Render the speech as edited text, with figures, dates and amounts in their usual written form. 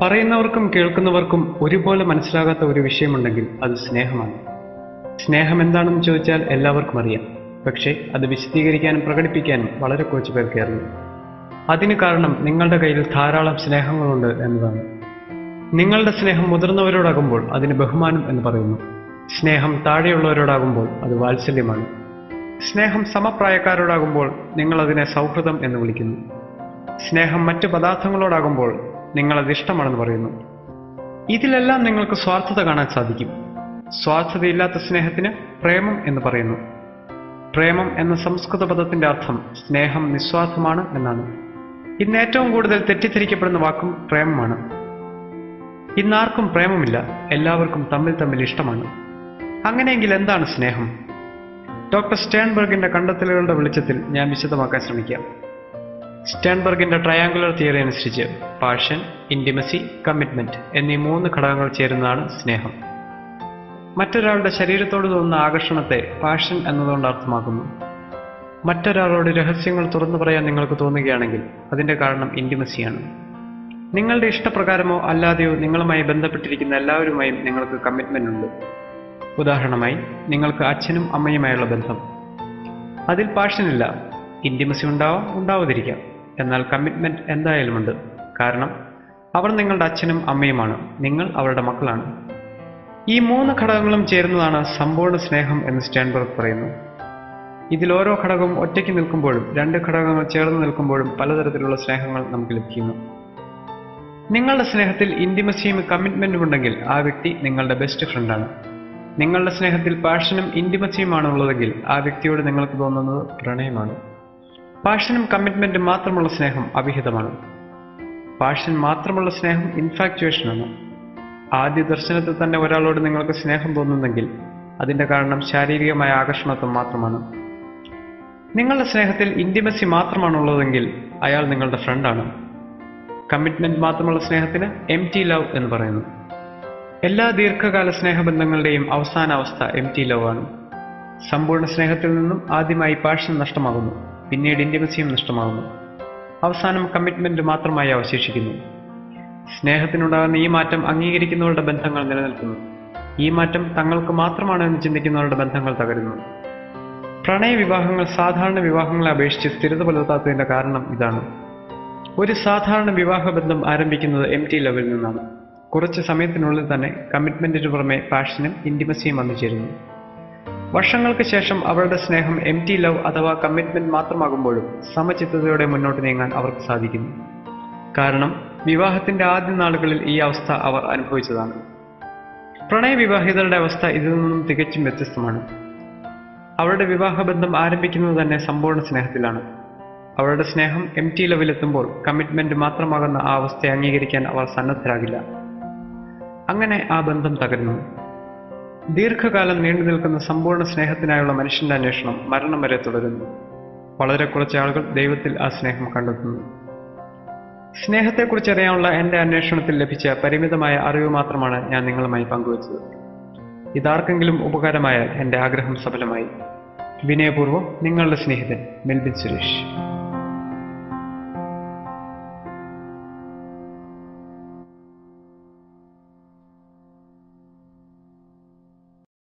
പറയുന്നവർക്കും കേൾക്കുന്നവർക്കും ഒരുപോലെ മനസ്സിലാകാത്ത ഒരു വിഷയമുണ്ടെങ്കിൽ അത് സ്നേഹമാണ്. സ്നേഹം എന്താണെന്ന് ചോദിച്ചാൽ എല്ലാവർക്കും അറിയാം. പക്ഷേ അത് വിശദീകരിക്കാനും പ്രകടിപ്പിക്കാനും വളരെ കുറച്ച് പേർക്ക് അറിയാം. അതിന് കാരണം നിങ്ങളുടെ കയ്യിൽ ധാരാളം സ്നേഹങ്ങളുണ്ട് എന്നതാണ്. നിങ്ങളുടെ സ്നേഹം മുതിർന്നവരോടാകുമ്പോൾ അതിന് ബഹുമാനം എന്ന് പറയുന്നു. സ്നേഹം താഴെയുള്ളവരോടാകുമ്പോൾ അത് വാത്സല്യമാണ്. സ്നേഹം സമപ്രായക്കാരോടാകുമ്പോൾ നിങ്ങൾ അതിനെ സൗഹൃദം എന്ന് വിളിക്കുന്നു. സ്നേഹം മറ്റു പദാർത്ഥങ്ങളോടാകുമ്പോൾ നിങ്ങളത് ഇഷ്ടമാണെന്ന് പറയുന്നു. ഇതിലെല്ലാം നിങ്ങൾക്ക് സ്വാർത്ഥത കാണാൻ സാധിക്കും. സ്വാർത്ഥതയില്ലാത്ത സ്നേഹത്തിന് പ്രേമം എന്ന് പറയുന്നു. പ്രേമം എന്ന സംസ്കൃത പദത്തിന്റെ അർത്ഥം സ്നേഹം നിസ്വാർത്ഥമാണ് എന്നാണ്. ഇന്ന് ഏറ്റവും കൂടുതൽ തെറ്റിദ്ധരിക്കപ്പെടുന്ന വാക്കും പ്രേമമാണ്. ഇന്നാർക്കും പ്രേമമില്ല, എല്ലാവർക്കും തമ്മിൽ ഇഷ്ടമാണ്. അങ്ങനെയെങ്കിൽ എന്താണ് സ്നേഹം? ഡോക്ടർ സ്റ്റേൺബർഗിന്റെ കണ്ടെത്തലുകളുടെ വെളിച്ചത്തിൽ ഞാൻ വിശദമാക്കാൻ ശ്രമിക്കാം. സ്റ്റേൺബർഗിന്റെ ട്രയാങ്കുലർ തിയറി അനുസരിച്ച് പാഷൻ, ഇന്റിമസി, കമ്മിറ്റ്മെന്റ് എന്നീ 3 ഘടകങ്ങൾ ചേരുന്നതാണ് സ്നേഹം. മറ്റൊരാളുടെ ശരീരത്തോട് തോന്നുന്ന ആകർഷണത്തെ പാഷൻ എന്നതുകൊണ്ട് അർത്ഥമാക്കുന്നു. മറ്റൊരാളോട് രഹസ്യങ്ങൾ തുറന്നു പറയാൻ നിങ്ങൾക്ക് തോന്നുകയാണെങ്കിൽ അതിന്റെ കാരണം ഇന്റിമസിയാണ്. നിങ്ങളുടെ ഇഷ്ടപ്രകാരമോ അല്ലാതെയോ നിങ്ങളുമായി ബന്ധപ്പെട്ടിരിക്കുന്ന എല്ലാവരുമായും നിങ്ങൾക്ക് കമ്മിറ്റ്മെന്റ് ഉണ്ട്. ഉദാഹരണമായി, നിങ്ങൾക്ക് അച്ഛനും അമ്മയുമായുള്ള ബന്ധം. അതിൽ പാഷനില്ല. ഇന്റിമസി ഉണ്ടാവാം, ഉണ്ടാവാതിരിക്കാം. എന്നാൽ കമ്മിറ്റ്മെന്റ് എന്തായാലും ഉണ്ട്. കാരണം അവർ നിങ്ങളുടെ അച്ഛനും അമ്മയുമാണ്, നിങ്ങൾ അവരുടെ മക്കളാണ്. ഈ 3 ഘടകങ്ങളും ചേരുന്നതാണ് സമ്പൂർണ്ണ സ്നേഹം എന്ന് സ്റ്റേൺബർഗ് പറയുന്നു. ഇതിൽ ഓരോ ഘടകവും ഒറ്റയ്ക്ക് നിൽക്കുമ്പോഴും 2 ഘടകങ്ങൾ ചേർന്ന് നിൽക്കുമ്പോഴും പലതരത്തിലുള്ള സ്നേഹങ്ങൾ നമുക്ക് ലഭിക്കുന്നു. നിങ്ങളുടെ സ്നേഹത്തിൽ ഇന്റിമസിയും കമ്മിറ്റ്മെന്റും ഉണ്ടെങ്കിൽ ആ വ്യക്തി നിങ്ങളുടെ ബെസ്റ്റ് ഫ്രണ്ടാണ്. നിങ്ങളുടെ സ്നേഹത്തിൽ പാഷനും ഇന്റിമസിയുമാണ് ഉള്ളതെങ്കിൽ ആ വ്യക്തിയോട് നിങ്ങൾക്ക് തോന്നുന്നത് പ്രണയമാണ്. പാഷനും കമ്മിറ്റ്മെന്റും മാത്രമുള്ള സ്നേഹം അവിഹിതമാണ്. പാഷൻ മാത്രമുള്ള സ്നേഹം ഇൻഫാക്ച്വേഷനാണ്. ആദ്യ ദർശനത്തിൽ തന്നെ ഒരാളോട് നിങ്ങൾക്ക് സ്നേഹം തോന്നുന്നെങ്കിൽ അതിന്റെ കാരണം ശാരീരികമായ ആകർഷണത്വം മാത്രമാണ്. നിങ്ങളുടെ സ്നേഹത്തിൽ ഇന്റിമസി മാത്രമാണുള്ളതെങ്കിൽ അയാൾ നിങ്ങളുടെ ഫ്രണ്ടാണ്. കമ്മിറ്റ്മെന്റ് മാത്രമുള്ള സ്നേഹത്തിന് എംപ്റ്റി ലവ് എന്ന് പറയുന്നു. എല്ലാ ദീർഘകാല സ്നേഹബന്ധങ്ങളുടെയും അവസാന അവസ്ഥ എംപ്റ്റി ലവ് ആണ്. സമ്പൂർണ്ണ സ്നേഹത്തിൽ നിന്നും ആദ്യമായി പാഷൻ നഷ്ടമാകുന്നു, പിന്നീട് ഇന്റിമസിയും നഷ്ടമാകുന്നു, അവസാനം കമ്മിറ്റ്മെന്റ് മാത്രമായി അവശേഷിക്കുന്നു. സ്നേഹത്തിനുണ്ടാകുന്ന ഈ മാറ്റം അംഗീകരിക്കുന്നവരുടെ ബന്ധങ്ങൾ നിലനിൽക്കുന്നു. ഈ മാറ്റം തങ്ങൾക്ക് മാത്രമാണ് എന്ന് ചിന്തിക്കുന്നവരുടെ ബന്ധങ്ങൾ തകരുന്നു. പ്രണയവിവാഹങ്ങൾ സാധാരണ വിവാഹങ്ങളെ അപേക്ഷിച്ച് സ്ഥിരത പുലർത്താത്തതിന്റെ കാരണം ഇതാണ്. ഒരു സാധാരണ വിവാഹബന്ധം ആരംഭിക്കുന്നത് എംപ്റ്റി ലവിൽ നിന്നാണ്. കുറച്ച് സമയത്തിനുള്ളിൽ തന്നെ കമ്മിറ്റ്മെന്റിനു പുറമെ പാഷനും ഇന്റിമസിയും വന്നു ചേരുന്നു. വർഷങ്ങൾക്ക് ശേഷം അവരുടെ സ്നേഹം എംപ്റ്റി ലവ് അഥവാ കമ്മിറ്റ്മെന്റ് മാത്രമാകുമ്പോഴും സമചിത്തതയോടെ മുന്നോട്ട് നീങ്ങാൻ അവർക്ക് സാധിക്കുന്നു. കാരണം വിവാഹത്തിന്റെ ആദ്യ നാളുകളിൽ ഈ അവസ്ഥ അവർ അനുഭവിച്ചതാണ്. പ്രണയവിവാഹിതരുടെ അവസ്ഥ ഇതിൽ നിന്നും തികച്ചും വ്യത്യസ്തമാണ്. അവരുടെ വിവാഹബന്ധം ആരംഭിക്കുന്നത് തന്നെ സമ്പൂർണ്ണ സ്നേഹത്തിലാണ്. അവരുടെ സ്നേഹം എംപ്റ്റി ലെവലെത്തുമ്പോൾ കമ്മിറ്റ്മെന്റ് മാത്രമാകുന്ന ആ അവസ്ഥയെ അംഗീകരിക്കാൻ അവർ സന്നദ്ധരാകില്ല. അങ്ങനെ ആ ബന്ധം തകരുന്നു. ദീർഘകാലം നീണ്ടു നിൽക്കുന്ന സമ്പൂർണ്ണ സ്നേഹത്തിനായുള്ള മനുഷ്യന്റെ അന്വേഷണം മരണം വരെ തുടരുന്നു. വളരെ കുറച്ച് ആളുകൾ ദൈവത്തിൽ ആ സ്നേഹം കണ്ടെത്തുന്നു. സ്നേഹത്തെക്കുറിച്ച് അറിയാനുള്ള എൻ്റെ അന്വേഷണത്തിൽ ലഭിച്ച പരിമിതമായ അറിവ് മാത്രമാണ് ഞാൻ നിങ്ങളുമായി പങ്കുവച്ചത്. ഇതാർക്കെങ്കിലും ഉപകാരമായാൽ എൻ്റെ ആഗ്രഹം സഫലമായി. വിനയപൂർവ്വം നിങ്ങളുടെ സ്നേഹിതൻ മെൽബിൻ സുരേഷ്.